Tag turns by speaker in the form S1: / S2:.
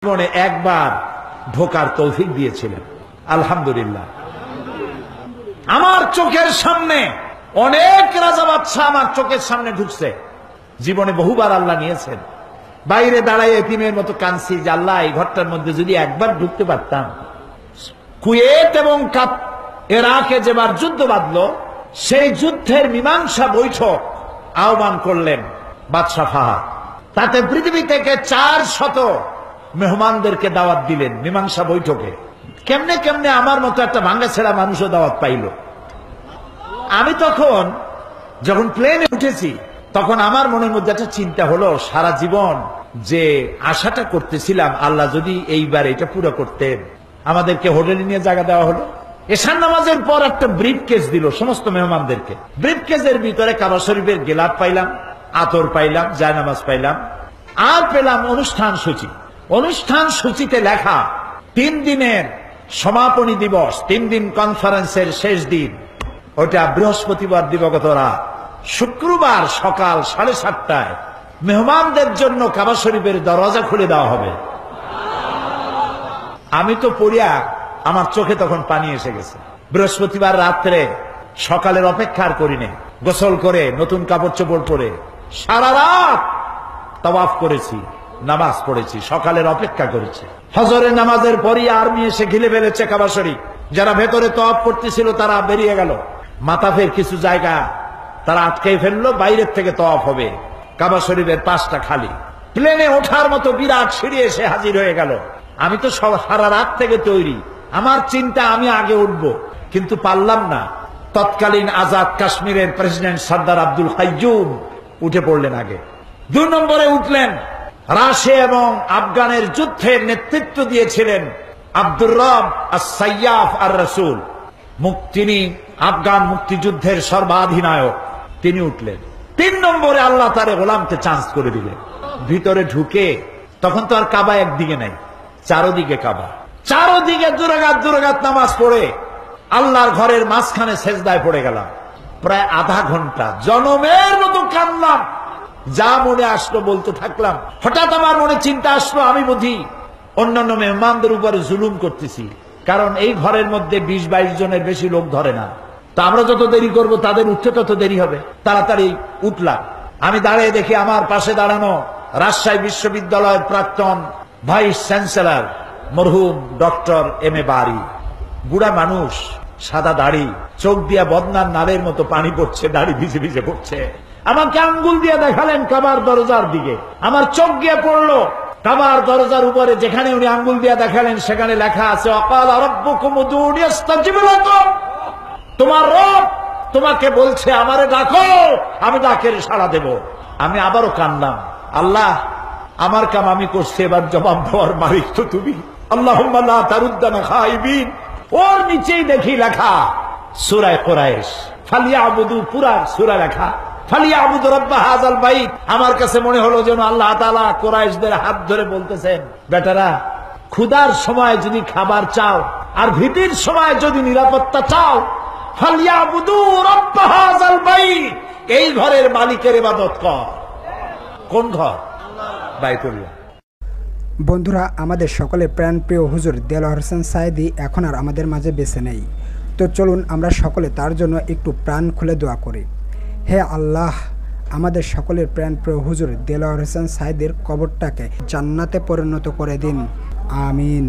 S1: জীবনে একবার ঢোকার তৌফিক দিয়েছিলেন, আলহামদুলিল্লাহ। আমার চোখের সামনে অনেক রাজা বাদশা আমার চোখের সামনে ঢুকছে। জীবনে বহুবার আল্লাহ নিয়েছেন। বাইরে দাঁড়ায় এতিমের মতো কাঁদছি যে আল্লাহ এই ঘরটার মধ্যে যদি একবার ঢুকতে পারতাম। কুয়েত এবং ইরাকে যেবার যুদ্ধ বাঁধলো, সেই যুদ্ধের মীমাংসা বৈঠক আহ্বান করলেন বাদশা ফাহাদ। তাতে পৃথিবী থেকে 400 মেহমানদেরকে দাওয়াত দিলেন মীমাংসা বৈঠকে। কেমনে কেমনে আমার মতো একটা ভাঙ্গা ছেড়া মানুষও দাওয়াত পাইল। আমি তখন যখন প্লেনে উঠেছি, তখন আমার মনের মধ্যে একটা চিন্তা হলো, সারা জীবন যে আশাটা করতেছিলাম আল্লাহ যদি এইবার এটা পুরো করতেন। আমাদেরকে হোটেলে নিয়ে জায়গা দেওয়া হলো। এশার নামাজের পর একটা ব্রিফ কেস দিল সমস্ত মেহমানদেরকে। ব্রিফ কেসের ভিতরে কাবা শরীফের গেলাপ পাইলাম, আতর পাইলাম, জায়নামাজ পাইলাম, আর পেলাম অনুষ্ঠান সূচি। অনুষ্ঠান সূচিতে লেখা 3 দিনের সমাপনী দিবস, 3 দিন কনফারেন্সের শেষ দিন, ওটা বৃহস্পতিবার দিবাগত রাত। শুক্রবার সকাল 7:30টায় মেহমানদের জন্য কাবা শরীফের দরজা খুলে দেওয়া হবে। আমি তো পড়িয়া আমার চোখে তখন পানি এসে গেছে। বৃহস্পতিবার রাত্রে সকালের অপেক্ষা আর করিনি, গোসল করে নতুন কাপড় চোপড় পরে সারা রাত তাওয়াফ করেছি, নামাজ পড়েছি, সকালের অপেক্ষা করেছি। ফজরের নামাজের পরই আর্মি এসে ঘিরে ফেলেছে কাবা শরীফ। যারা ভেতরে তাওয়াফ করতেছিল তারা বেরিয়ে গেল। মাতাফের কিছু জায়গা তারা আটকে ফেললো, বাইরের থেকে তাওয়াফ হবে। কাবা শরীফের পাশটা খালি। প্লেনে ওঠার মতো বিরাট সিঁড়ি এসে হাজির হয়ে গেল। আমি তো সারা রাত থেকে তৈরি, আমার চিন্তা আমি আগে উঠবো, কিন্তু পারলাম না। তৎকালীন আজাদ কাশ্মীরের প্রেসিডেন্ট সর্দার আব্দুল কাইয়ুম উঠে পড়লেন আগে। 2 নম্বরে উঠলেন রাশিয়া এবং আফগানের যুদ্ধের নেতৃত্ব দিয়েছিলেন আব্দুর রব আস-সাইয়াফ আর-রাসূল। তিনি আফগান মুক্তিযুদ্ধের সর্বাধিনায়ক, তিনি উঠলেন। 3 নম্বরে আল্লাহ তারে গোলামকে চান্স করে দিলেন। ভিতরে ঢুকে তখন তো আর কাবা একদিকে নাই, চারোদিকে কাবা। চারোদিকে দুরাকাত নামাজ পড়ে আল্লাহর ঘরের মাঝখানে সেজদায় পড়ে গেলাম। প্রায় আধা ঘন্টা জনমের মতো কাঁদলাম। যা মনে আসলো বলতে থাকলাম। হঠাৎ আমার মনে চিন্তা আসলো, আমি বুঝি অন্যান্য মেহমানদের উপরে জুলুম করতেছি, কারণ এই ঘরের মধ্যে 20-22 জনের বেশি লোক ধরে না। তো আমরা যত দেরি করব তাদের উঠতে তত দেরি হবে। তাড়াতাড়ি উঠলাম। আমি দাঁড়িয়ে দেখি আমার পাশে দাঁড়ানো রাজশাহী বিশ্ববিদ্যালয়ের প্রাক্তন ভাইস চ্যান্সেলর মরহুম ডক্টর M.A. বারী। বুড়া মানুষ, সাদা দাড়ি, চোখ দিয়া বদনার নালের মতো পানি পড়ছে, দাড়ি ভিজে ভিজে পড়ছে। আমাকে আঙ্গুল দিয়ে দেখালেন কাবার দরজার দিকে। আমার চোখ গিয়ে পড়লো কাবার দরজার উপরে, যেখানে উনি আঙ্গুল দিয়ে দেখালেন সেখানে লেখা আছে ওয়াকালা রাব্বুকুম উদউনি আস্তাজিব লাকুম। তোমার রব তোমাকে বলছে আমারে ডাকো, আমি ডাকের সাড়া দেব। আমি আবারও কানলাম, আল্লাহ আমার কাম আমি করছি, এবার জবাব দেওয়ার মালিক তো তুমি। আল্লাহুম্মা লা তারুদ্দানা খাইবিন। ওর নিচেই দেখি লেখা সূরা কুরাইশ, ফালিয়াবুদু, পুরা সূরা লেখা ফালিয়াবুদু রাব্বা হাযাল বাইত। আমার কাছে মনে হলো যেন আল্লাহ তাআলা কুরাইশদের হাত ধরে বলতেছেন, বেটারা ক্ষুধার সময় যদি খাবার চাও আর ভীতির সময় যদি নিরাপত্তা চাও, ফালিয়াবুদু রাব্বা হাযাল বাইত, এই ঘরের মালিকের ইবাদত কর। কোন ঘর? বাইতুল্লাহ।
S2: বন্ধুরা, আমাদের সকলের প্রাণপ্রিয় হুজুর দেলোয়ার হোসেন সাঈদী এখন আর আমাদের মাঝে বেঁচে নেই। তো চলুন আমরা সকলে তার জন্য একটু প্রাণ খুলে দোয়া করি। হে আল্লাহ, আমাদের সকলের প্রাণপ্রিয় হুজুর দেলোয়ার হোসেন সাঈদীর কবরটাকে জান্নাতে পরিণত করে দিন, আমিন।